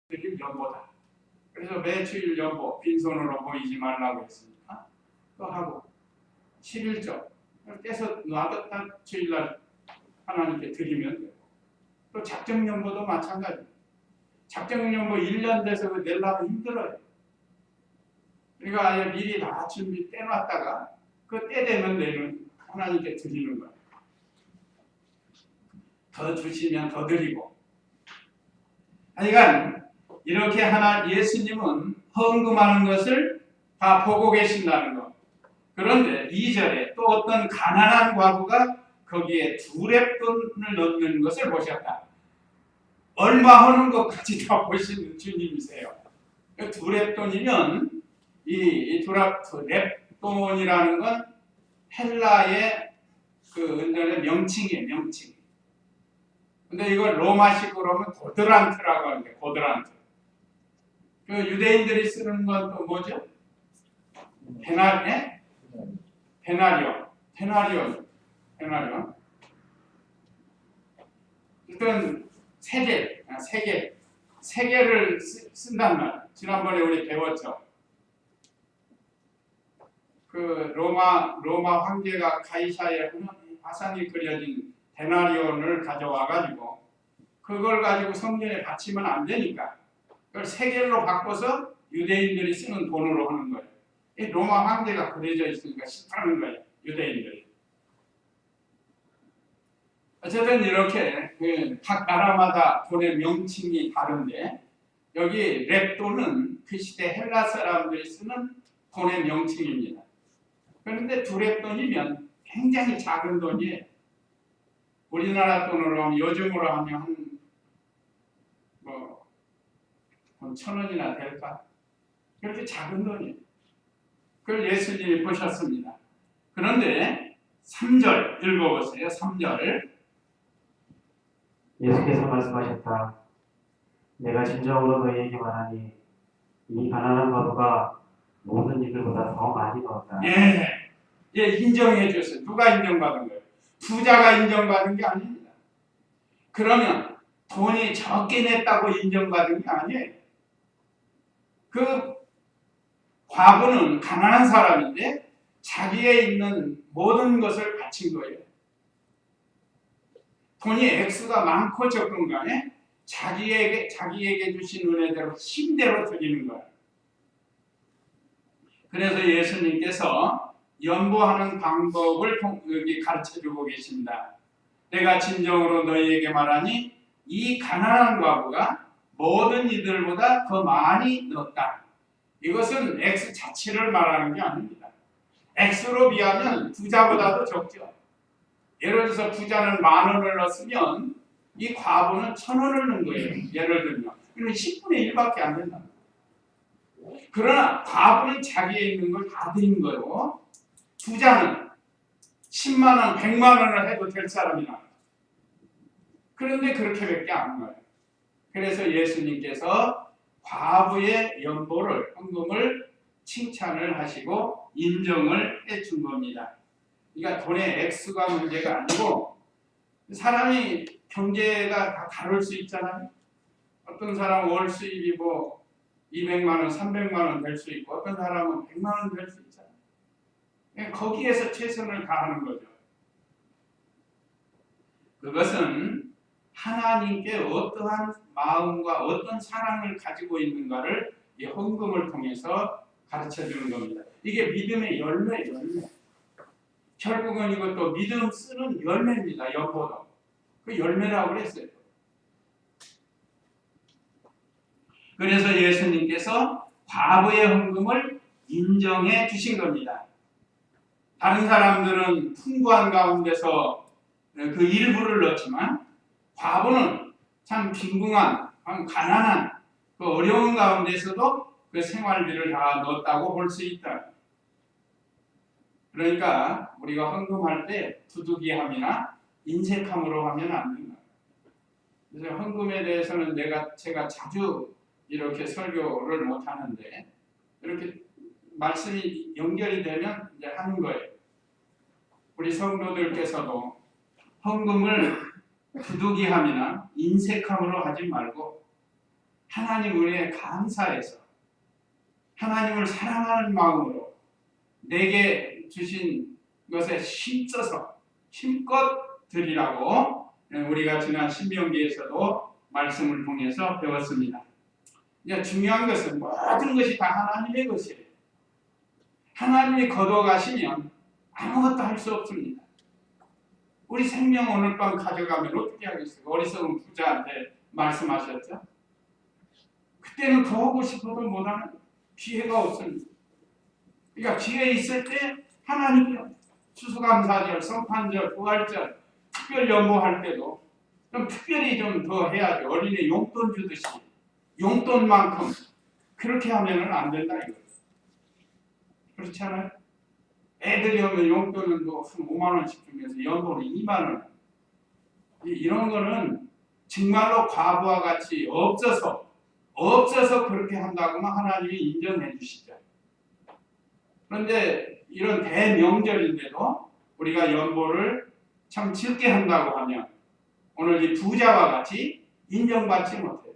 드릴 연보다. 그래서 매주일 연보 빈손으로 보이지 말라고 했으니까 또 하고 11조 떼서 놔뒀다 주일날 하나님께 드리면 되고, 또 작정연보도 마찬가지입니다. 작정연보 1년 돼서 내려면 힘들어요. 그러니까 아예 미리 다 준비 떼놨다가 그 때 되면 내는 하나님께 드리는 거예요. 더 주시면 더 드리고. 하여간 이렇게 예수님은 헌금하는 것을 다 보고 계신다는 것. 그런데 2절에 또 어떤 가난한 과부가 거기에 두렙돈을 넣는 것을 보셨다. 얼마 하는 것까지 다 보시는 주님이세요. 두렙돈이면 이 두렙돈이라는 건 헬라의 그 은전의 명칭이에요. 명칭. 근데 이걸 로마식으로 하면 고드란트라고 하는데, 고드란트. 그 유대인들이 쓰는 건 또 뭐죠? 데나리온. 일단 세계를 쓴단 말. 지난번에 우리 배웠죠. 그 로마 황제가 가이사의 화상이 그려진 데나리온을 가져와가지고 그걸 가지고 성전에 바치면 안 되니까 그걸 세겔로 바꿔서 유대인들이 쓰는 돈으로 하는 거예요. 이 로마 황제가 그려져 있으니까 싫다는 거예요. 유대인들이. 어쨌든 이렇게 각 나라마다 돈의 명칭이 다른데, 여기 렙돈은 그 시대 헬라 사람들이 쓰는 돈의 명칭입니다. 그런데 두렙돈이면 굉장히 작은 돈이에요. 우리나라 돈으로 하면, 요즘으로 하면 한 1,000원이나 될까? 그렇게 작은 돈이에요. 그걸 예수님이 보셨습니다. 그런데 3절 읽어보세요. 3절. 예수께서 말씀하셨다. 내가 진정으로 너희에게 말하니 이 가난한 과부가 모든 이들보다 더 많이 넣었다. 예, 인정해 줬어요. 누가 인정받은 거예요? 부자가 인정받은 게 아닙니다. 그러면 돈이 적게 냈다고 인정받은 게 아니에요. 그 과부는 가난한 사람인데 자기에 있는 모든 것을 바친 거예요. 돈이 액수가 많고 적은 간에 자기에게 주신 은혜대로 힘대로 드리는 거예요. 그래서 예수님께서 연보하는 방법을 여기 가르쳐주고 계십니다. 내가 진정으로 너희에게 말하니 이 가난한 과부가 모든 이들보다 더 많이 넣었다. 이것은 액수 자체를 말하는 게 아닙니다. 액수로 비하면 부자보다도 적죠. 예를 들어서 부자는 10,000원을 넣었으면 이 과부는 1,000원을 넣은 거예요. 예를 들면. 그러면 10분의 1밖에 안 된다. 그러나 과부는 자기에 있는 걸 다 드린 거예요. 부자는 10만 원, 100만 원을 해도 될 사람이나. 그런데 그렇게밖에 안 하는 거예요. 그래서 예수님께서 과부의 연보를, 헌금을 칭찬을 하시고 인정을 해준 겁니다. 그러니까 돈의 액수가 문제가 아니고, 사람이 경제가 다 다를 수 있잖아요. 어떤 사람은 월 수입이 200만 원, 300만 원 될 수 있고, 어떤 사람은 100만 원 될 수 있잖아요. 거기에서 최선을 다하는 거죠. 그것은 하나님께 어떠한 마음과 어떤 사랑을 가지고 있는가를 이 헌금을 통해서 가르쳐주는 겁니다. 이게 믿음의 열매예요. 결국은 이것도 믿음 쓰는 열매입니다. 연보도. 그 열매라고 그랬어요. 그래서 예수님께서 과부의 헌금을 인정해 주신 겁니다. 다른 사람들은 풍부한 가운데서 그 일부를 넣지만 과부는 참 빈궁한, 가난한, 그 어려운 가운데서도 그 생활비를 다 넣었다고 볼 수 있다. 그러니까 우리가 헌금할 때 부득이함이나 인색함으로 하면 안 된다. 그래서 헌금에 대해서는 제가 자주 이렇게 설교를 못 하는데, 이렇게 말씀이 연결이 되면 이제 하는 거예요. 우리 성도들께서도 헌금을 부득이함이나 인색함으로 하지 말고 하나님 은혜에 감사해서 하나님을 사랑하는 마음으로 내게 주신 것에 힘껏 드리라고 우리가 지난 신명기에서도 말씀을 통해서 배웠습니다. 이제 중요한 것은 모든 것이 다 하나님의 것이에요. 하나님이 거둬가시면 아무것도 할 수 없습니다. 우리 생명 오늘 밤 가져가면 어떻게 하겠어요? 어리석은 부자한테 말씀하셨죠? 그때는 더 하고 싶어도 못하는 기회가 없습니다. 그러니까 기회 있을 때 하나님이요. 추수감사절, 성탄절, 부활절, 특별 연보할 때도 좀 특별히 좀 더 해야죠. 어린이 용돈 주듯이 용돈만큼 그렇게 하면은 안 된다 이거예요. 그렇지 않아요? 애들이 오면 용돈은 뭐 한 5만 원씩 주면서 연보는 2만 원. 이런 거는 정말로 과부와 같이 없어서 그렇게 한다고만 하나님이 인정해 주시죠. 그런데 이런 대명절인데도 우리가 연보를 참 적게 한다고 하면 오늘 이 부자와 같이 인정받지 못해요.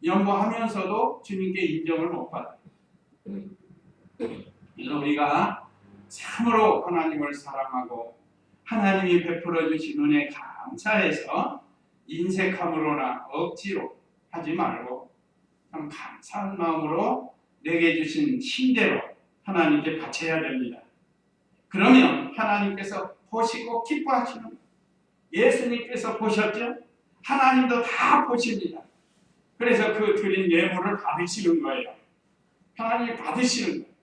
연보하면서도 주님께 인정을 못 받아요. 그래서 우리가 참으로 하나님을 사랑하고 하나님이 베풀어 주신 은혜에 감사해서 인색함으로나 억지로 하지 말고 참 감사한 마음으로 내게 주신 힘대로 하나님께 바쳐야 됩니다. 그러면 하나님께서 보시고 기뻐하시는 거예요. 예수님께서 보셨죠? 하나님도 다 보십니다. 그래서 그 드린 예물을 받으시는 거예요. 하나님이 받으시는 거예요.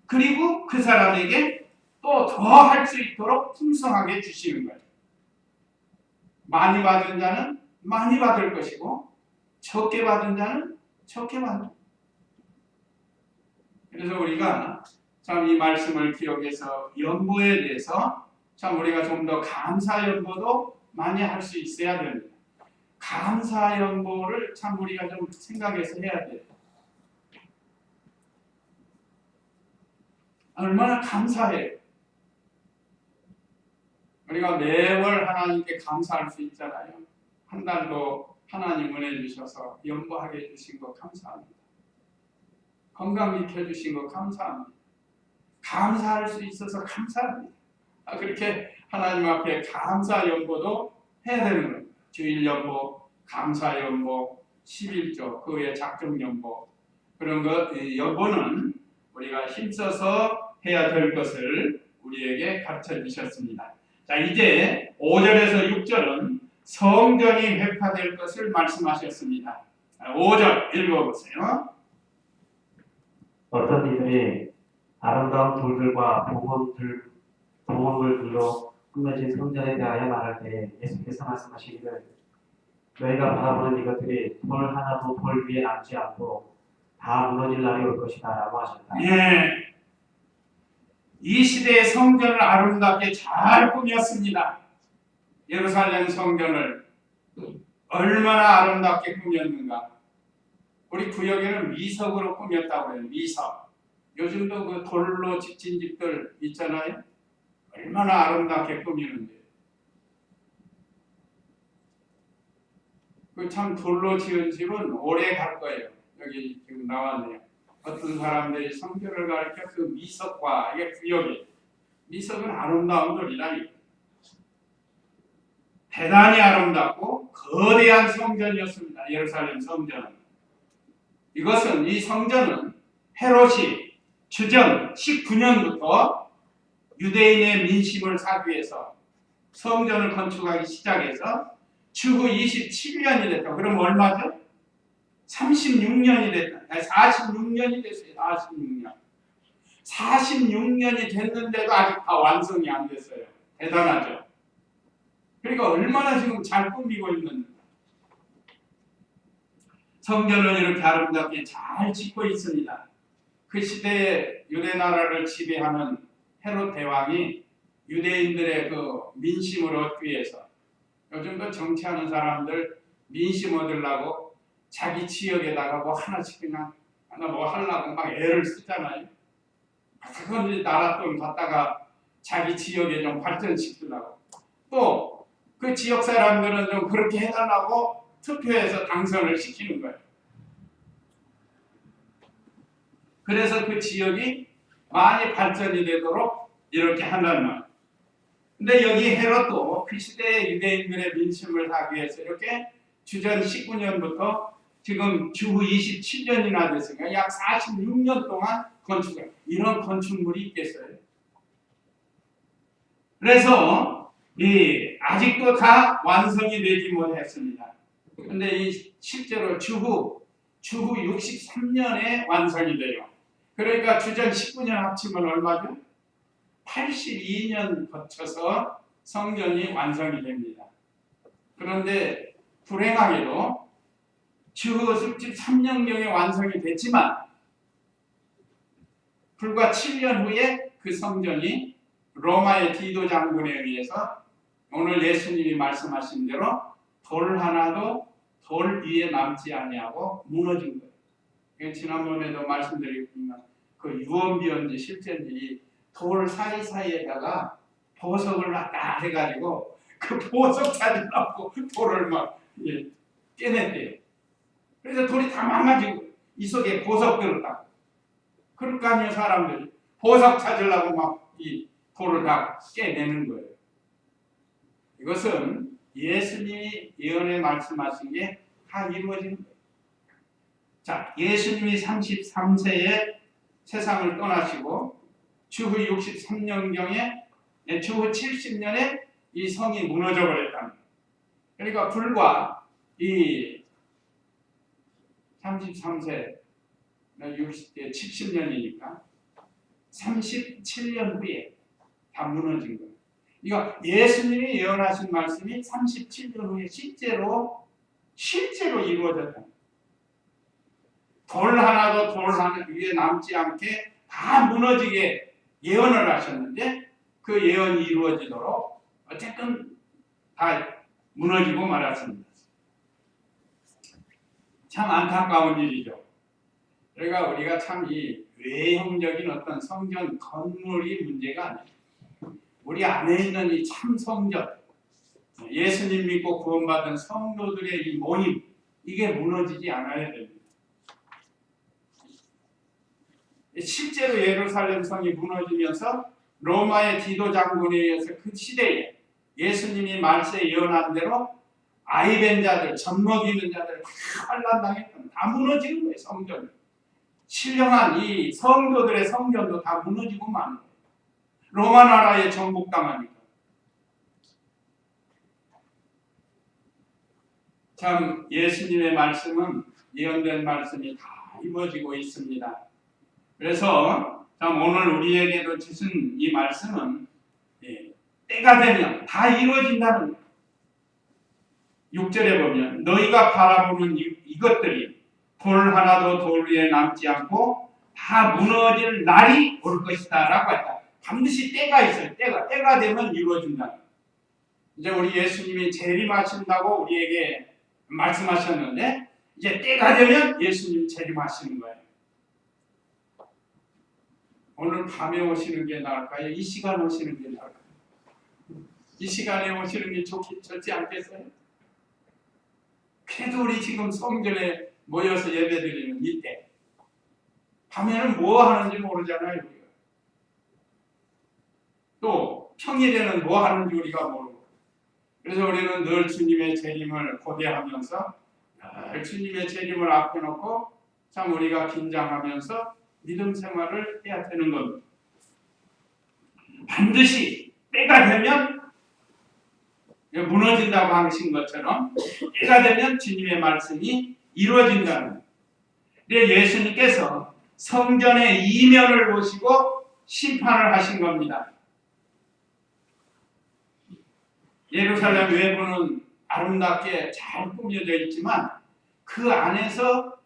그리고 그 사람에게 또 더 할 수 있도록 풍성하게 주시는 거예요. 많이 받은 자는 많이 받을 것이고 적게 받은 자는 적게 받을 것이고. 그래서 우리가 참 이 말씀을 기억해서 연보에 대해서 참 우리가 좀 더 감사 연보도 많이 할 수 있어야 됩니다. 감사 연보를 참 우리가 좀 생각해서 해야 돼요. 얼마나 감사해요. 우리가 매월 하나님께 감사할 수 있잖아요. 한 달도 하나님 은혜 주셔서 연보하게 해주신 거 감사합니다. 건강 지켜주신 거 감사합니다. 감사할 수 있어서 감사합니다. 그렇게 하나님 앞에 감사 연보도 해야 되는 겁니다. 주일 연보, 감사 연보, 11조, 그 외에 작정 연보 그런 것 연보는 우리가 힘써서 해야 될 것을 우리에게 가르쳐 주셨습니다. 자, 이제 5절에서 6절은 성전이 회파될 것을 말씀하셨습니다. 5절 읽어보세요. 어떤 이들이 아름다운 돌들과 봉헌물들로 꾸며진 성전에 대하여 말할 때 예수께서 말씀하시기를 너희가 바라보는 이것들이 돌 하나도 돌 위에 남지 않고 다 무너질 날이 올 것이다 라고 하셨다. 예. 이 시대의 성전을 아름답게 잘 꾸몄습니다. 예루살렘 성전을 얼마나 아름답게 꾸몄는가. 우리 구역에는 미석으로 꾸몄다고 해요. 미석. 요즘도 그 돌로 짓진 집들 있잖아요. 얼마나 아름답게 꾸미는데. 그 참 돌로 지은 집은 오래 갈 거예요. 여기 지금 나왔네요. 어떤 사람들이 성전을 가르쳐 그 미석과 이게 구역이 미석은 아름다운 돌이라 대단히 아름답고 거대한 성전이었습니다. 예루살렘 성전은. 이것은 이 성전은 헤롯이 주전 19년부터 유대인의 민심을 사기 위해서 성전을 건축하기 시작해서 추후 27년이 됐다. 그럼 얼마죠? 36년이 됐다. 46년이 됐어요. 46년. 46년이 됐는데도 아직 다 완성이 안 됐어요. 대단하죠. 그러니까 얼마나 지금 잘 꾸미고 있는가. 성전을 이렇게 아름답게 잘 짓고 있습니다. 그 시대에 유대 나라를 지배하는 헤롯 대왕이 유대인들의 그 민심을 얻기 위해서 요즘도 정치하는 사람들 민심 얻으려고 자기 지역에다가 뭐 하나씩 그냥 하나 뭐 하려고 막 애를 쓰잖아요. 그건 나라 돈 갖다가 자기 지역에 좀 발전시키려고. 또 그 지역 사람들은 좀 그렇게 해달라고 투표해서 당선을 시키는 거예요. 그래서 그 지역이 많이 발전이 되도록 이렇게 한다는 말. 근데 여기 헤롯도 그 시대의 유대인들의 민심을 하기 위해서 이렇게 주전 19년부터 지금 주후 27년이나 됐으니까 약 46년 동안 건축을, 이런 건축물이 있겠어요. 그래서 아직도 다 완성이 되지 못했습니다. 근데 실제로 주후 63년에 완성이 돼요. 그러니까 주전 19년 합치면 얼마죠? 82년 거쳐서 성전이 완성이 됩니다. 그런데 불행하게도 주후 63년경에 완성이 됐지만 불과 7년 후에 그 성전이 로마의 디도 장군에 의해서 오늘 예수님이 말씀하신 대로 돌 하나도 돌 위에 남지 아니하고 무너진 거예요. 지난번에도 말씀드렸지만 그 유언비어인지 실제인지 돌 사이사이에다가 보석을 놨다 해가지고 그 보석 찾으려고 돌을 막 깨냈대요. 그래서 돌이 다 망가지고 이 속에 보석 들었다고. 그럴 거 아니에요. 사람들이 보석 찾으려고 막 이 돌을 다 깨내는 거예요. 이것은 예수님이 예언에 말씀하신 게 다 이루어진 거예요. 자, 예수님이 33세에 세상을 떠나시고 주후 63년경에 주후 70년에 이 성이 무너져 버렸다는 거예요. 그러니까 불과 이 33세 60대 70년이니까 37년 후에 다 무너진 거예요. 이거 예수님이 예언하신 말씀이 37년 후에 실제로 이루어졌다. 돌 하나도 돌 하나 위에 남지 않게 다 무너지게 예언을 하셨는데 그 예언이 이루어지도록 어쨌든 다 무너지고 말았습니다. 참 안타까운 일이죠. 그러니까 우리가 참 이 외형적인 어떤 성전 건물이 문제가 아니에요. 우리 안에 있는 이 참 성전, 예수님 믿고 구원받은 성도들의 이 모임, 이게 무너지지 않아야 됩니다. 실제로 예루살렘 성이 무너지면서 로마의 디도 장군에 의해서 그 시대에 예수님이 말세에 예언한 대로 아이벤 자들, 젖먹이는 자들 다 환난당했던, 다 무너지는 거예요. 성전. 신령한 이 성도들의 성전도 다 무너지고 마는 거예요. 로마 나라에 정복당하니까. 참 예수님의 말씀은 예언된 말씀이 다 이루어지고 있습니다. 그래서 참 오늘 우리에게도 주신 이 말씀은 때가 되면 다 이루어진다는 거예요. 6절에 보면 너희가 바라보는 이것들이 돌 하나도 돌 위에 남지 않고 다 무너질 날이 올 것이다 라고 했다. 반드시 때가 있어요. 때가 되면 이루어진다. 이제 우리 예수님이 재림하신다고 우리에게 말씀하셨는데 이제 때가 되면 예수님이 재림하시는 거예요. 오늘 밤에 오시는 게 나을까요? 이 시간 오시는 게 나을까요? 이 시간에 오시는 게 좋지 않겠어요? 그래도 우리 지금 성전에 모여서 예배드리는 이때 밤에는 뭐 하는지 모르잖아요. 우리가. 또 평일에는 뭐 하는지 우리가 모르고 그래서 우리는 늘 주님의 재림을 고대하면서 늘 주님의 재림을 앞에 놓고 참 우리가 긴장하면서 믿음 생활을 해야 되는 겁니다. 반드시 때가 되면 무너진다고 하신 것처럼 때가 되면 주님의 말씀이 이루어진다는 거예요. 예수님께서 성전의 이면을 보시고 심판을 하신 겁니다. 예루살렘 외부는 아름답게 잘 꾸며져 있지만 그 안에서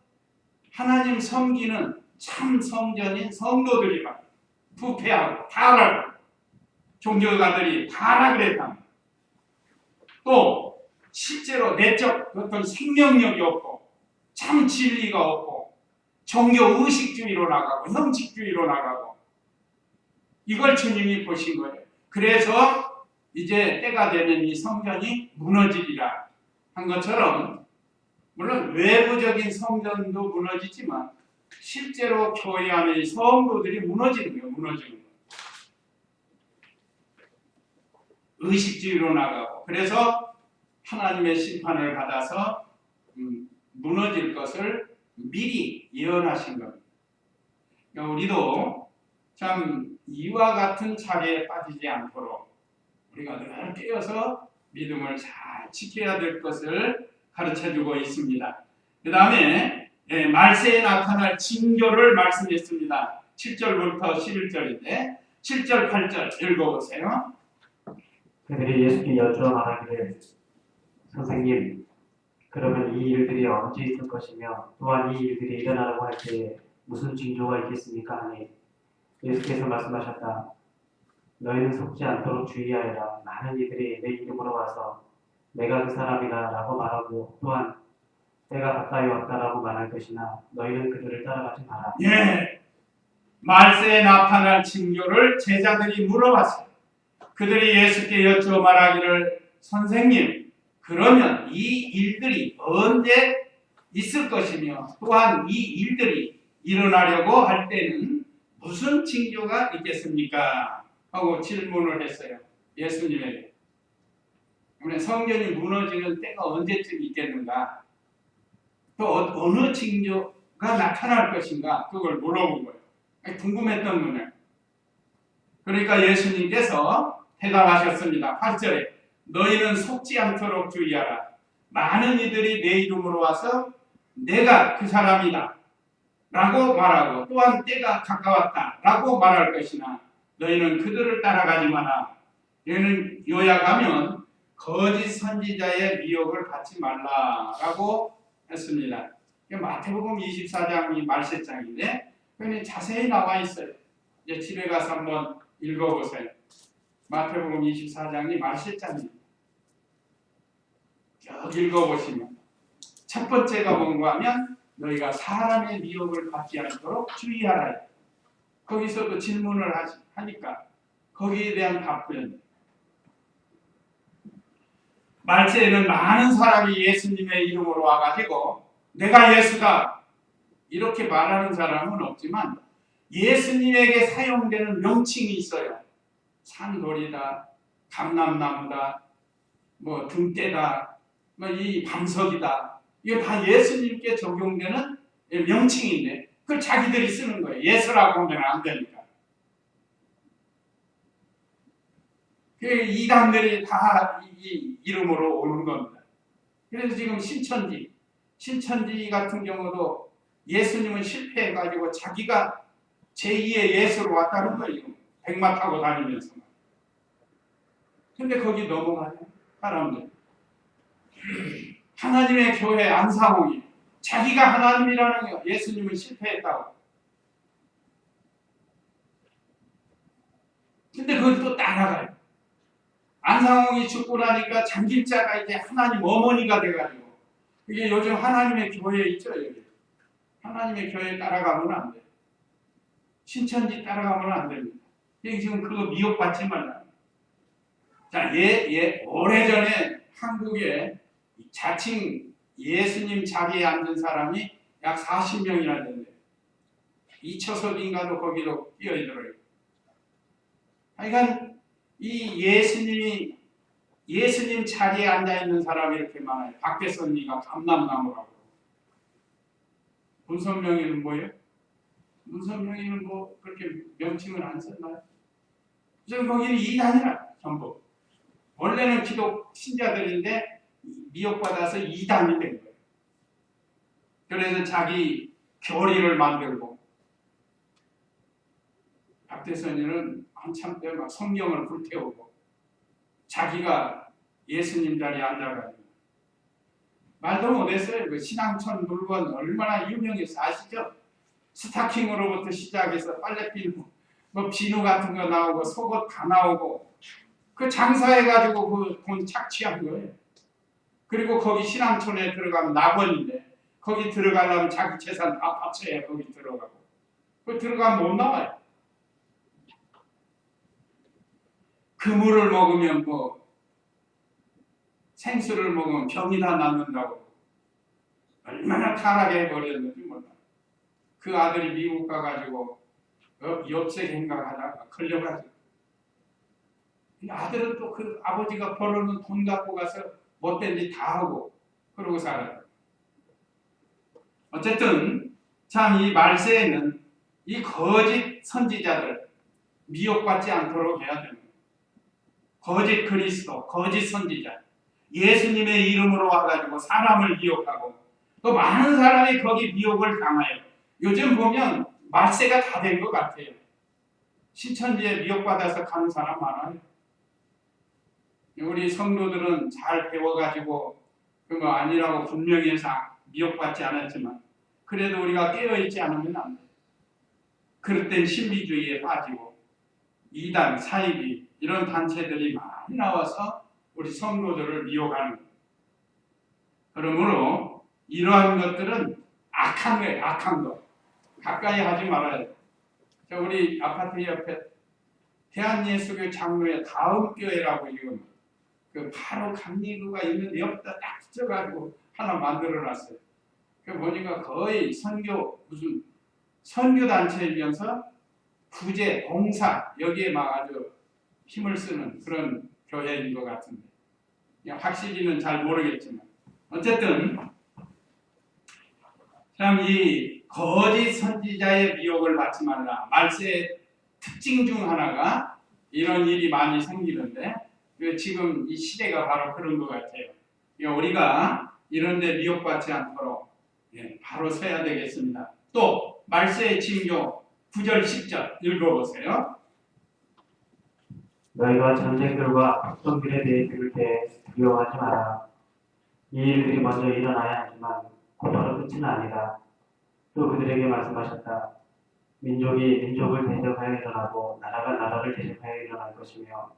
하나님 섬기는 참 성전인 성도들이 부패하고 타락하고 종교가들이 타락을 했다. 또 실제로 내적 어떤 생명력이 없고 참 진리가 없고 종교 의식주의로 나가고 형식주의로 나가고 이걸 주님이 보신 거예요. 그래서 이제 때가 되면 이 성전이 무너지리라 한 것처럼 물론 외부적인 성전도 무너지지만 실제로 교회 안의 성도들이 무너지는 거예요. 무너지는 거예요. 의식주의로 나가고 그래서 하나님의 심판을 받아서 무너질 것을 미리 예언하신 겁니다. 그러니까 우리도 참 이와 같은 차례에 빠지지 않도록 우리가 늘 깨어서 믿음을 잘 지켜야 될 것을 가르쳐주고 있습니다. 그 다음에 말세에 나타날 징조를 말씀했습니다. 7절부터 11절인데 7절, 8절 읽어보세요. 그들이 예수께 여쭈어 말하기를 선생님, 그러면 이 일들이 언제 있을 것이며 또한 이 일들이 일어나려고 할 때에 무슨 징조가 있겠습니까? 하니 예수께서 말씀하셨다. 너희는 속지 않도록 주의하여라. 많은 이들이 내 이름으로 와서 내가 그 사람이다 라고 말하고 또한 때가 가까이 왔다라고 말할 것이나 너희는 그들을 따라가지 마라. 예, 말세에 나타날 징조를 제자들이 물어봤어요. 그들이 예수께 여쭈어 말하기를 선생님, 그러면 이 일들이 언제 있을 것이며 또한 이 일들이 일어나려고 할 때는 무슨 징조가 있겠습니까? 하고 질문을 했어요. 예수님에게. 성전이 무너지는 때가 언제쯤 있겠는가? 또 어느 징조가 나타날 것인가? 그걸 물어본 거예요. 궁금했던 문제. 그러니까 예수님께서 대답하셨습니다. 8절에 너희는 속지 않도록 주의하라. 많은 이들이 내 이름으로 와서 내가 그 사람이다 라고 말하고 또한 때가 가까웠다 라고 말할 것이나 너희는 그들을 따라가지 마라. 얘는 요약하면 거짓 선지자의 미혹을 받지 말라라고 했습니다. 마태복음 24장이 말세장인데 그게 자세히 나와 있어요. 이제 집에 가서 한번 읽어보세요. 마태복음 24장이 말세장입니다. 쭉 읽어보시면 첫 번째가 뭔가 하면 너희가 사람의 미혹을 받지 않도록 주의하라. 거기서도 질문을 하니까 거기에 대한 답변. 말세에는 많은 사람이 예수님의 이름으로 와가지고 내가 예수다 이렇게 말하는 사람은 없지만 예수님에게 사용되는 명칭이 있어요. 산돌이다, 감람나무다, 뭐 등대다, 뭐 이 반석이다. 이거 다 예수님께 적용되는 명칭인데 그걸 자기들이 쓰는 거예요. 예수라고 하면 안 되니까. 그 이단들이 다 이 이름으로 오는 겁니다. 그래서 지금 신천지 같은 경우도 예수님은 실패해가지고 자기가 제2의 예수로 왔다는 거예요. 백마 타고 다니면서. 근데 거기 넘어가요. 사람들. 하나님의 교회 안상홍이 자기가 하나님이라는 거예요. 예수님은 실패했다고. 근데 그걸 또 따라가요. 안상홍이 죽고 나니까 장길자가 이제 하나님 어머니가 돼가지고 이게 요즘 하나님의 교회 있죠. 여기. 하나님의 교회 따라가면 안 돼요. 신천지 따라가면 안 됩니다. 지금 그거 미혹받지 말라. 자, 오래전에 한국에 자칭 예수님 자리에 앉은 사람이 약 40명이나 된대요. 이처석인가도 거기로 끼어들어요. 하여간 이 예수님 자리에 앉아있는 사람이 이렇게 많아요. 박대선이가 감람나무라고. 문선명이는 뭐예요? 문선명이는 뭐 그렇게 명칭을 안 썼나요? 그래서 거기는 이단이라 전부. 원래는 기독 신자들인데 미혹받아서 이단이 된 거예요. 그래서 자기 교리를 만들고 박대선이는 한참 때 막 성경을 불태우고 자기가 예수님 자리에 앉아가지고 말도 못했어요. 그 신앙촌 물건 얼마나 유명해서 아시죠? 스타킹으로부터 시작해서 빨래 빌고 뭐 비누 같은 거 나오고 속옷 다 나오고 그 장사해가지고 그 돈 착취한 거예요. 그리고 거기 신앙촌에 들어가면 낙원인데 거기 들어가려면 자기 재산 다 바쳐야 거기 들어가고 그 들어가면 못 나와요. 그물을 먹으면 뭐 생수를 먹으면 병이 다 낫는다고 얼마나 타락해 버렸는지 몰라. 그 아들이 미국 가가지고 엽색 행각하다가 걸려가지고 이 아들은 또 그 아버지가 벌어놓은 돈 갖고 가서 못된 짓 다 하고 그러고 살아요. 어쨌든 참 이 말세에는 이 거짓 선지자들 미혹받지 않도록 해야 됩니다. 거짓 그리스도, 거짓 선지자, 예수님의 이름으로 와가지고 사람을 미혹하고 또 많은 사람이 거기 미혹을 당하여 요즘 보면 말세가 다 된 것 같아요. 신천지에 미혹받아서 가는 사람 많아요. 우리 성도들은 잘 배워가지고 그거 아니라고 분명히 해서 미혹받지 않았지만 그래도 우리가 깨어있지 않으면 안 돼요. 그럴 땐 신비주의에 빠지고 이단, 사이비 이런 단체들이 많이 나와서 우리 성도들을 미혹하는 거예요. 그러므로 이러한 것들은 악한 거예요. 악한 거. 가까이 하지 말아야 돼요. 우리 아파트 옆에 대한예수교 장로의 다음 교회라고 지금 그 바로 감리교가 있는 옆에다 딱 붙여가지고 하나 만들어놨어요. 그 보니까 거의 무슨 선교 단체이면서 구제, 봉사 여기에 막 아주 힘을 쓰는 그런 교회인 것 같은데 확실히는 잘 모르겠지만 어쨌든 참 이 거짓 선지자의 미혹을 받지 말라. 말세의 특징 중 하나가 이런 일이 많이 생기는데 지금 이 시대가 바로 그런 것 같아요. 우리가 이런 데 미혹받지 않도록 바로 서야 되겠습니다. 또 말세의 징조 9절 10절 읽어보세요. 너희가 전쟁들과 박성들에 대해 들을 때 두려워하지 마라. 이 일들이 먼저 일어나야 하지만 곧바로 끝은 아니다. 또 그들에게 말씀하셨다. 민족이 민족을 대적하여 일어나고 나라가 나라를 대적하여 일어날 것이며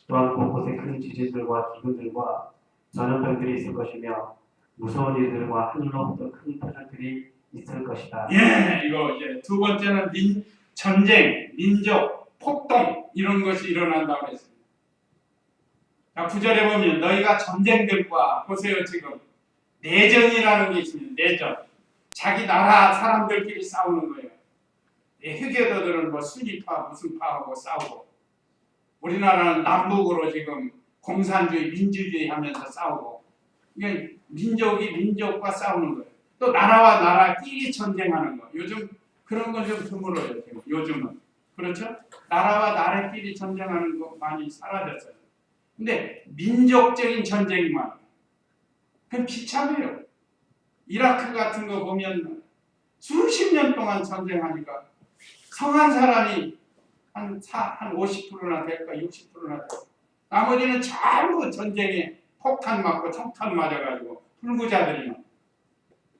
또한 곳곳에 큰 지진들과 기근들과 전염병들이 있을 것이며 무서운 일들과 하늘로부터 큰 표적들이 있을 것이다. 이거 이제 두 번째는 전쟁, 민족, 폭동 이런 것이 일어난다고 했습니다. 자, 9절에 보면 너희가 전쟁들과 보세요. 지금 내전이라는 게 있습니다. 내전. 자기 나라 사람들끼리 싸우는 거예요. 흑여도들은 뭐 순위파 무슨 파하고 싸우고 우리나라는 남북으로 지금 공산주의 민주주의 하면서 싸우고 이게 민족이 민족과 싸우는 거예요. 또 나라와 나라끼리 전쟁하는 거. 요즘 그런 건 좀 드물어요. 요즘은. 그렇죠? 나라와 나라끼리 전쟁하는 거 많이 사라졌어요. 근데 민족적인 전쟁만 그건 비참해요. 이라크 같은 거 보면 수십 년 동안 전쟁하니까 성한 사람이 한 50%나 될까 60%나 될까 나머지는 전부 전쟁에 폭탄 맞고 총탄 맞아가지고 불구자들이만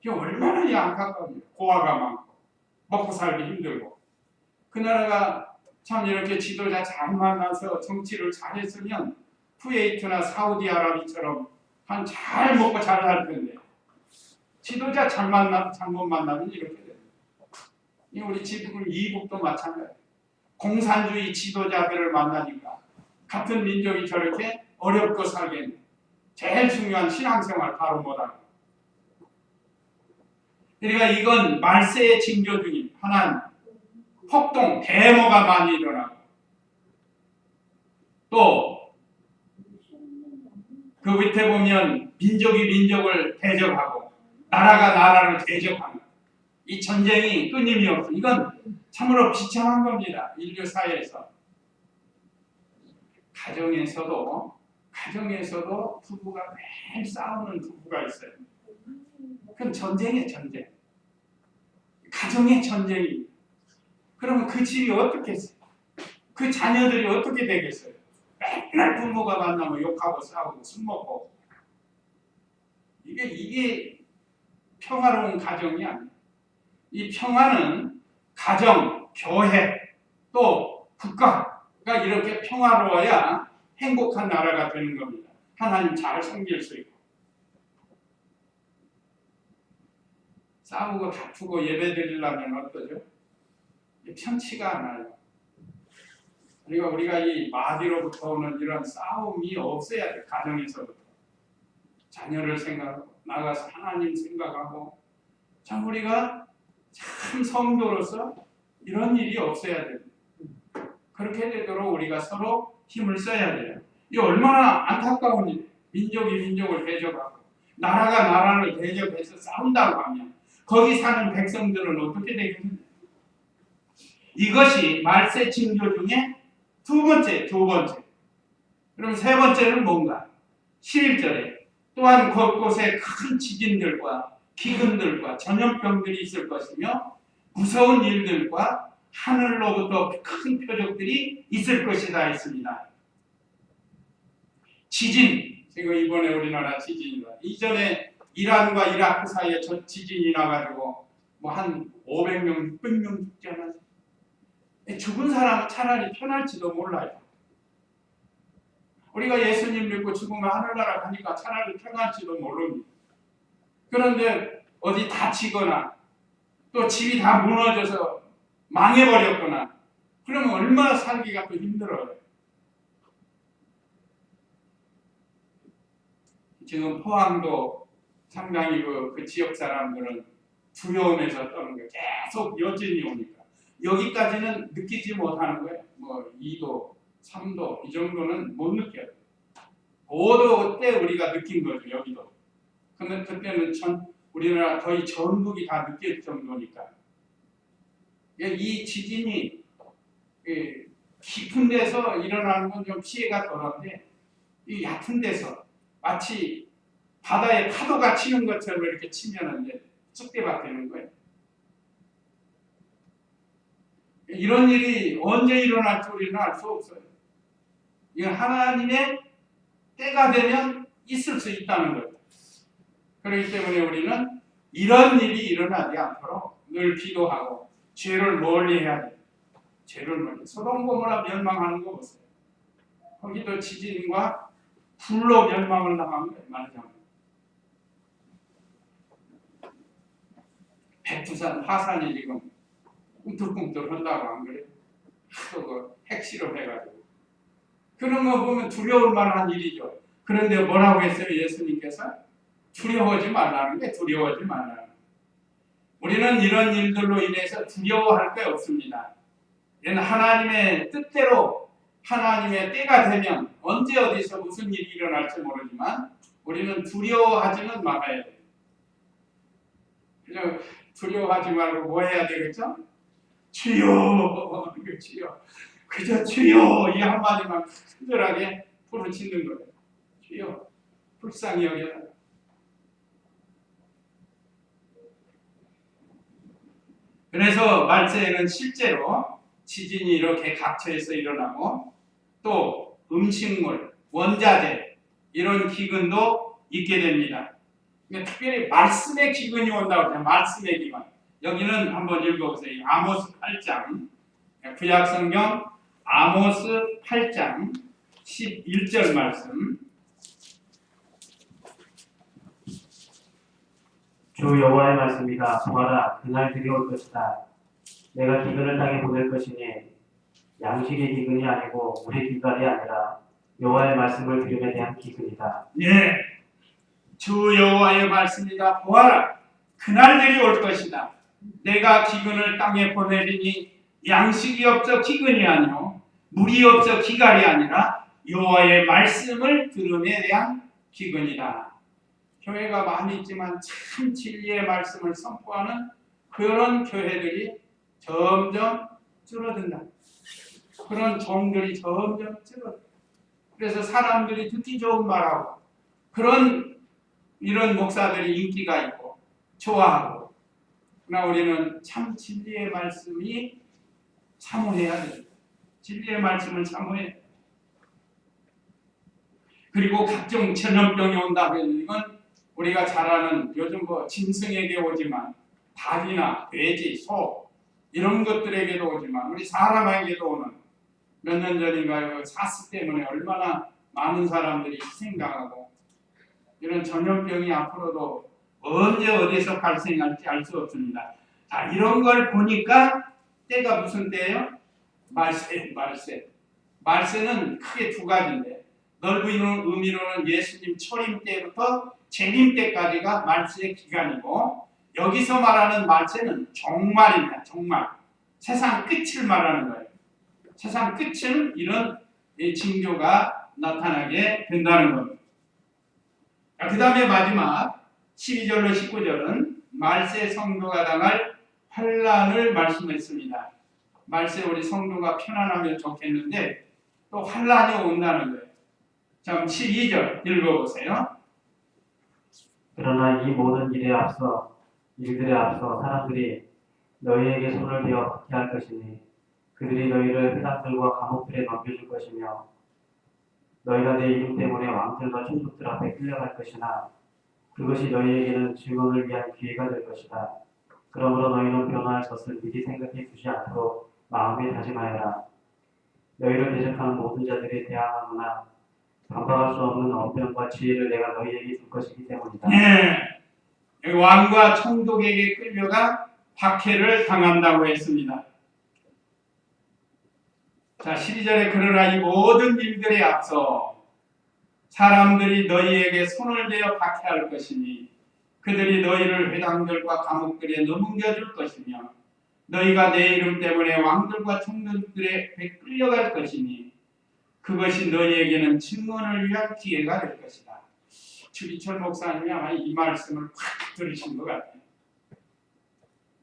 이게 얼마나 안타까워요. 고아가 많고 먹고 살기 힘들고 그 나라가 참 이렇게 지도자 잘 만나서 정치를 잘했으면 쿠웨이트나 사우디아라비처럼 한 잘 먹고 잘 살 텐데 지도자 잘못 만나면 이렇게 돼요. 우리 지금 이북도 마찬가지예요. 공산주의 지도자들을 만나니까 같은 민족이 저렇게 어렵고 살겠네. 제일 중요한 신앙생활 바로 못하고. 그러니까 이건 말세의 징조 중인 하나는 폭동, 데모가 많이 일어나고 또 그 밑에 보면 민족이 민족을 대적하고 나라가 나라를 대적하는 이 전쟁이 끊임이 없어. 이건 참으로 비참한 겁니다. 인류 사회에서. 가정에서도 부부가 매일 싸우는 부부가 있어요. 그건 전쟁이에요. 전쟁. 가정의 전쟁이. 그러면 그 집이 어떻게 했어요? 그 자녀들이 어떻게 되겠어요? 맨날 부모가 만나면 욕하고 싸우고 술 먹고 이게 평화로운 가정이 아니에요. 이 평화는 가정, 교회, 또 국가가 이렇게 평화로워야 행복한 나라가 되는 겁니다. 하나님 잘 섬길 수 있고 싸우고 다투고 예배 드리려면 어떠죠? 편치가 않아요. 그러니까 우리가 이 마귀로부터 오는 이런 싸움이 없어야 돼. 가정에서부터 자녀를 생각하고 나가서 하나님 생각하고 참 우리가 참 성도로서 이런 일이 없어야 됩니다. 그렇게 되도록 우리가 서로 힘을 써야 돼요. 이 얼마나 안타까운 일, 민족이 민족을 대적하고 나라가 나라를 대적해서 싸운다고 하면 거기 사는 백성들은 어떻게 되겠느냐. 이것이 말세 징조 중에 두 번째. 그럼 세 번째는 뭔가? 11절에 또한 곳곳에 큰 지진들과 기근들과 전염병들이 있을 것이며 무서운 일들과 하늘로부터 큰 표적들이 있을 것이다 했습니다. 지진, 지금 이번에 우리나라 지진이다. 이전에 이란과 이라크 사이에 저 지진이 나가지고 뭐 한 500명, 600명 죽지 않았어요. 죽은 사람은 차라리 편할지도 몰라요. 우리가 예수님 믿고 죽으면 하늘나라 가니까 차라리 편할지도 모릅니다. 그런데 어디 다치거나 또 집이 다 무너져서 망해버렸거나 그러면 얼마나 살기가 또 힘들어요. 지금 포항도 상당히 그 지역 사람들은 두려움에서 떠는 거예요. 계속 여진이 오니까 여기까지는 느끼지 못하는 거예요. 뭐 2도, 3도 이 정도는 못 느껴요. 5도 때 우리가 느낀 거죠. 여기도. 근데 그때는 우리나라 거의 전국이 다 느낄 정도니까. 이 지진이 깊은 데서 일어나는 건 좀 피해가 덜한데 이 얕은 데서 마치 바다에 파도가 치는 것처럼 이렇게 치면 이제 쑥대밭 되는 거예요. 이런 일이 언제 일어날지 우리는 알 수 없어요. 이건 하나님의 때가 되면 있을 수 있다는 거예요. 그렇기 때문에 우리는 이런 일이 일어나지 않도록 늘 기도하고 죄를 멀리 해야 돼요. 죄를 멀리. 소돔 고모라 멸망하는 거 보세요. 거기도 지진과 불로 멸망을 당한 거예요. 말하자면. 백두산 화산이 지금 꿈틀꿈틀 한다고 안 그래요? 하도 그 핵실험 해가지고. 그런 거 보면 두려울 만한 일이죠. 그런데 뭐라고 했어요? 예수님께서? 두려워하지 말라는 게 두려워하지 말라는 거예요. 우리는 이런 일들로 인해서 두려워할 게 없습니다. 얘는 하나님의 뜻대로 하나님의 때가 되면 언제 어디서 무슨 일이 일어날지 모르지만 우리는 두려워하지는 말아야 돼요. 그냥 두려워하지 말고 뭐 해야 되겠죠? 주여, 주여, 그저 주여 이 한마디만 간절하게 부르짖는 거예요. 주여, 불쌍히 여겨라. 그래서 말세에는 실제로 지진이 이렇게 각처에서 일어나고 또 음식물, 원자재 이런 기근도 있게 됩니다. 특별히 말씀의 기근이 온다고 해요. 말씀의 기근. 여기는 한번 읽어보세요. 아모스 8장 구약성경 아모스 8장 11절 말씀. 주 여호와의 말씀이다. 보아라, 그날들이 올 것이다. 내가 기근을 땅에 보낼 것이니 양식의 기근이 아니고 물의 기근이 아니라 여호와의 말씀을 들음에 대한 기근이다. 예, 주 여호와의 말씀이다. 보아라, 그날들이 올 것이다. 내가 기근을 땅에 보내리니 양식이 없어 기근이 아니요 물이 없어 기갈이 아니라 여호와의 말씀을 들음에 대한 기근이다. 교회가 많이 있지만 참 진리의 말씀을 선포하는 그런 교회들이 점점 줄어든다. 그런 종들이 점점 줄어든다. 그래서 사람들이 듣기 좋은 말하고 이런 목사들이 인기가 있고 좋아하고, 그러나 우리는 참 진리의 말씀이 사모해야 됩니다. 진리의 말씀을 사모해야 됩니다. 그리고 각종 전염병이 온다고 해서 이건 우리가 잘 아는 요즘 뭐 짐승에게 오지만 닭이나 돼지, 소 이런 것들에게도 오지만 우리 사람에게도 오는, 몇 년 전인가요? 사스 때문에 얼마나 많은 사람들이 희생당하고, 이런 전염병이 앞으로도 언제 어디서 발생할지 알 수 없습니다. 자, 이런 걸 보니까 때가 무슨 때예요? 말세. 말세는 크게 두 가지인데 넓은 의미로는 예수님 초림 때부터 재림 때까지가 말세의 기간이고 여기서 말하는 말세는 종말입니다. 종말. 세상 끝을 말하는 거예요. 세상 끝은 이런 징조가 나타나게 된다는 겁니다. 그 다음에 마지막 12절로 19절은 말세 성도가 당할 환난을 말씀했습니다. 말세 우리 성도가 편안하면 좋겠는데 또 환난이 온다는 거예요. 자, 12절 읽어보세요. 그러나 이 모든 일들에 앞서 사람들이 너희에게 손을 대어 박해할 것이니 그들이 너희를 회당들과 감옥들에 넘겨줄 것이며 너희가 내 이름 때문에 왕들과 총독들 앞에 끌려갈 것이나 그것이 너희에게는 증언을 위한 기회가 될 것이다. 그러므로 너희는 변화할 것을 미리 생각해 두지 않도록 마음에 다짐하여라. 너희를 대적하는 모든 자들이 대항하거나 반박할 수 없는 언변과 지혜를 내가 너희에게 줄 것이기 때문이다. 네, 왕과 총독에게 끌려가 박해를 당한다고 했습니다. 자, 12절에 그러나 이 모든 일들에 앞서 사람들이 너희에게 손을 대어 박해할 것이니 그들이 너희를 회당들과 감옥들에 넘겨줄 것이며 너희가 내 이름 때문에 왕들과 총독들에 끌려갈 것이니 그것이 너희에게는 증언을 위한 기회가 될 것이다. 주기철 목사님이 아마 이 말씀을 확 들으신 것 같아요.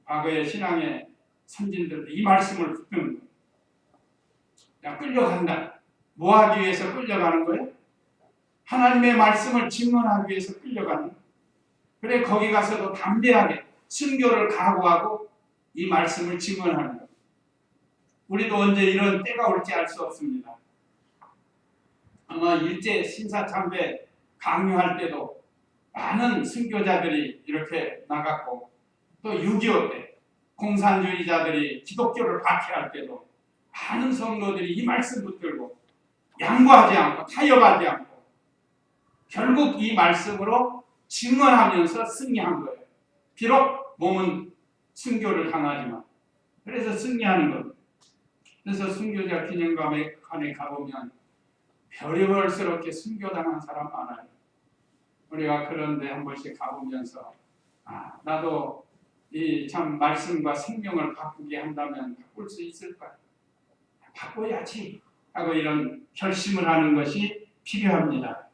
과거의 신앙의 선진들도 이 말씀을 듣는 거예요. 야, 끌려간다. 뭐 하기 위해서 끌려가는 거예요? 하나님의 말씀을 증언하기 위해서 끌려가는 거예요. 그래 거기 가서도 담대하게 순교를 각오하고 이 말씀을 증언하는 거예요. 우리도 언제 이런 때가 올지 알 수 없습니다. 아마 일제 신사참배 강요할 때도 많은 순교자들이 이렇게 나갔고 또 6.25 때 공산주의자들이 기독교를 박해할 때도 많은 성도들이 이 말씀 붙들고 양보하지 않고 타협하지 않고 결국 이 말씀으로 증언하면서 승리한 거예요. 비록 몸은 순교를 당하지만 그래서 승리하는 겁니다. 그래서 순교자 기념관에 가보면 별의별스럽게 순교당한 사람 많아요. 우리가 그런데 한 번씩 가보면서 나도 이 참 말씀과 생명을 바꾸게 한다면 바꿀 수 있을까? 바꿔야지 하고 이런 결심을 하는 것이 필요합니다.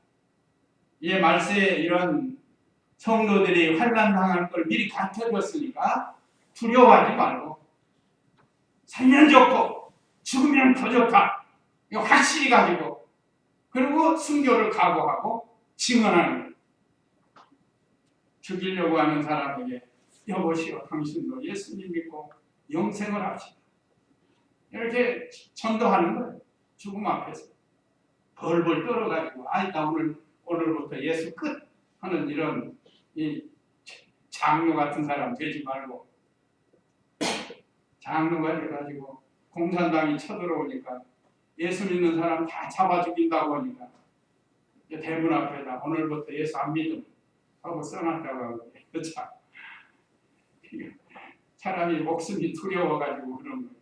이 말세에 이런 성도들이 환난 당할 걸 미리 가르쳐줬으니까 두려워하지 말고 살면 좋고 죽으면 더 좋다. 이거 확실히 가지고 그리고 순교를 각오하고 증언하는 거예요. 죽이려고 하는 사람에게 여보시오 당신도 예수님 믿고 영생을 합시다. 이렇게 전도하는 거예요. 죽음 앞에서 벌벌 떨어가지고 나 오늘부터 예수 끝 하는 이런 이 장로 같은 사람 되지 말고 장로가 돼가지고 공산당이 쳐들어오니까 예수 믿는 사람 다 잡아 죽인다고 하니까 대문 앞에다 오늘부터 예수 안 믿음 하고 써놨다고 하고 그렇죠. 사람이 목숨이 두려워가지고 그런 거예요.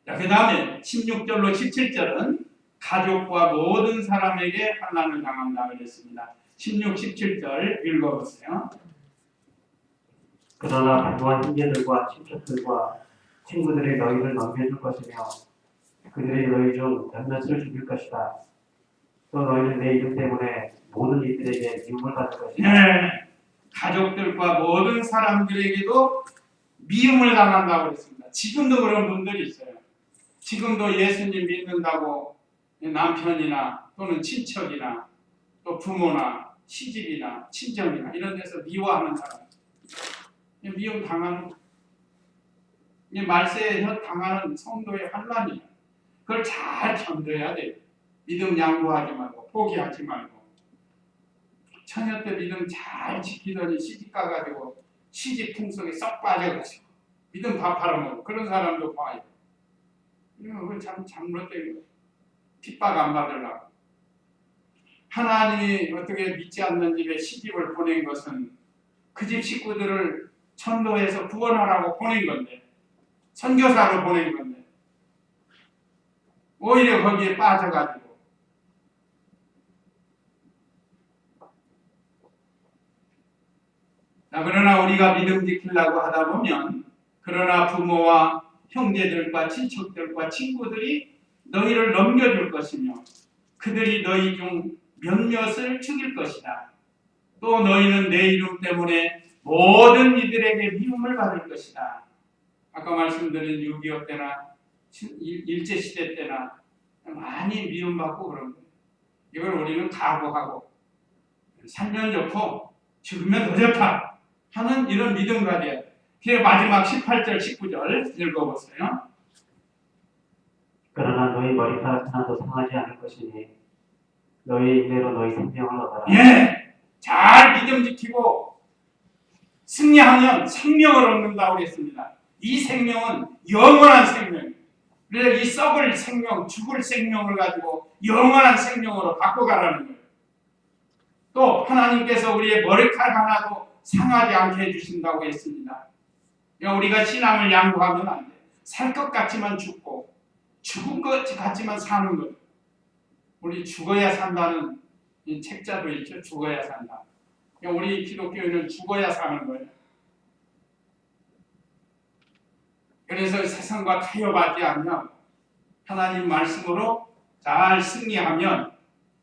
자, 그 다음에 16절로 17절은 가족과 모든 사람에게 환난을 당한다 그랬습니다. 16, 17절 읽어보세요. 그러나 부모와 형제들과 친척들과 친구들이 너희를 넘겨줄 것이며 그들이 너희 중 몇몇을 죽일 것이다. 또 너희는 내 이름 때문에 모든 이들에게 미움을 받을 것이다. 가족들과 모든 사람들에게도 미움을 당한다고 그랬습니다. 지금도 그런 분들이 있어요. 지금도 예수님 믿는다고 남편이나 또는 친척이나 또 부모나 시집이나 친정이나 이런 데서 미워하는 사람, 미움 당하는 말세에 당하는 성도의 환난이에요. 그걸 잘 견뎌야 돼요. 믿음 양보하지 말고 포기하지 말고 처녀 때 믿음 잘 지키더니 시집 가가지고 시집 풍속에 쏙 빠져가지고 믿음 다 팔아먹고 그런 사람도 봐요. 그건 참 잘못된 거예요. 핍박 안 받으려고. 하나님이 어떻게 믿지 않는 집에 시집을 보낸 것은 그 집 식구들을 천도에서 구원하라고 보낸 건데 선교사로 보낸 건데 오히려 거기에 빠져가지고 자, 그러나 우리가 믿음 지키려고 하다 보면 그러나 부모와 형제들과 친척들과 친구들이 너희를 넘겨줄 것이며 그들이 너희 중 몇몇을 죽일 것이다. 또 너희는 내 이름 때문에 모든 이들에게 미움을 받을 것이다. 아까 말씀드린 6.25 때나 일제시대 때나 많이 미움받고 그런 거예요. 이걸 우리는 각오하고 살면 좋고 죽으면 더 좋다 하는 이런 믿음 가져야 돼요. 그래서 마지막 18절 19절 읽어보세요. 그러나 너희 머리카락 하나도 상하지 않을 것이니 너희 인내로 너희 생명을 얻어라. 예, 잘 믿음 지키고 승리하면 생명을 얻는다고 했습니다. 이 생명은 영원한 생명. 그래서 이 썩을 생명, 죽을 생명을 가지고 영원한 생명으로 바꿔가라는 거예요. 또 하나님께서 우리의 머리카락 하나도 상하지 않게 해주신다고 했습니다. 그러니까 우리가 신앙을 양보하면 안 돼. 살 것 같지만 죽고 죽은 것 같지만 사는 것. 우리 죽어야 산다는 이 책자도 있죠. 죽어야 산다. 그러니까 우리 기독교인은 죽어야 사는 거예요. 그래서 세상과 타협하지 않으면 하나님 말씀으로 잘 승리하면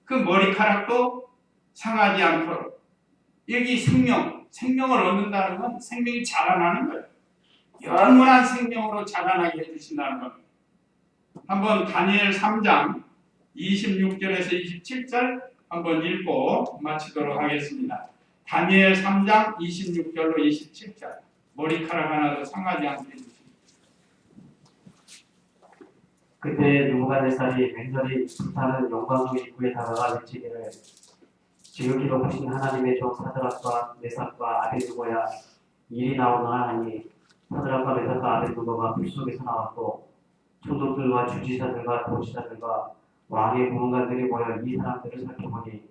그 머리카락도 상하지 않도록 여기 생명을 얻는다는 건 생명이 자라나는 거예요. 영원한 생명으로 자라나게 해주신다는 겁니다. 한번 다니엘 3장 26절에서 27절 한번 읽고 마치도록 하겠습니다. 다니엘 3장 26절로 27절 머리카락 하나도 상하지 않게 해주십니다. 그때 느부갓네살이 맹렬히 불타는 영광의 입구에 다가가 외치기를 지극히 높으신 하나님의 종 사드락과 메삭과 아벳느고야 일이 나오나 하니 사드락과 메삭과 아벳느고가 불 속에서 나왔고 총독들과 주지사들과 도지사들과 왕의 부문관들이 모여 이 사람들을 살펴보니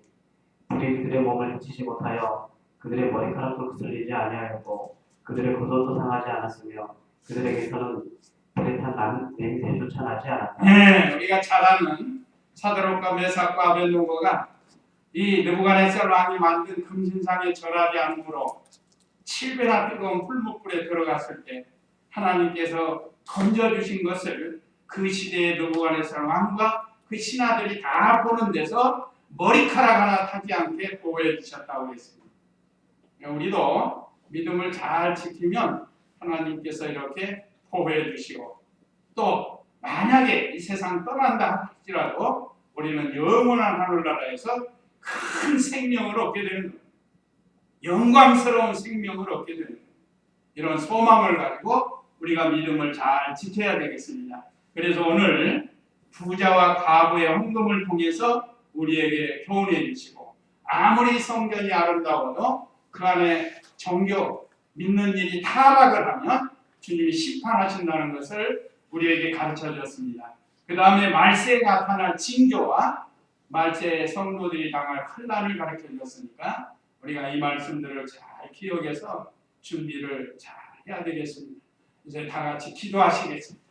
불이 그들의 몸을 해치지 못하여 그들의 머리카락도 거슬리지 아니하였고 그들의 겉옷도 상하지 않았으며 그들에게서는 불에 탄 냄새조차 나지 않았다. 네, 우리가 잘 아는 사드락과 메삭과 아벳느고가 이 느부갓네살 왕이 만든 금신상에 절하지 않으므로 7배나 뜨거운 풀무불에 들어갔을 때 하나님께서 건져주신 것을 그 시대의 느부갓네살 왕과 그 신하들이 다 보는 데서 머리카락 하나 타지 않게 보호해 주셨다고 했습니다. 우리도 믿음을 잘 지키면 하나님께서 이렇게 보호해 주시고 또 만약에 이 세상 떠난다 할지라도 우리는 영원한 하늘나라에서 큰 생명을 얻게 되는 거예요. 영광스러운 생명을 얻게 되는 거예요. 이런 소망을 가지고 우리가 믿음을 잘 지켜야 되겠습니다. 그래서 오늘 부자와 과부의 헌금을 통해서 우리에게 교훈해 주시고 아무리 성전이 아름다워도 그 안에 종교, 믿는 일이 타락을 하면 주님이 심판하신다는 것을 우리에게 가르쳐 줬습니다. 그 다음에 말세에 나타날 징조와 말세의 성도들이 당할 환난을 가르쳐 줬으니까 우리가 이 말씀들을 잘 기억해서 준비를 잘 해야 되겠습니다. 이제 다 같이 기도하시겠습니다.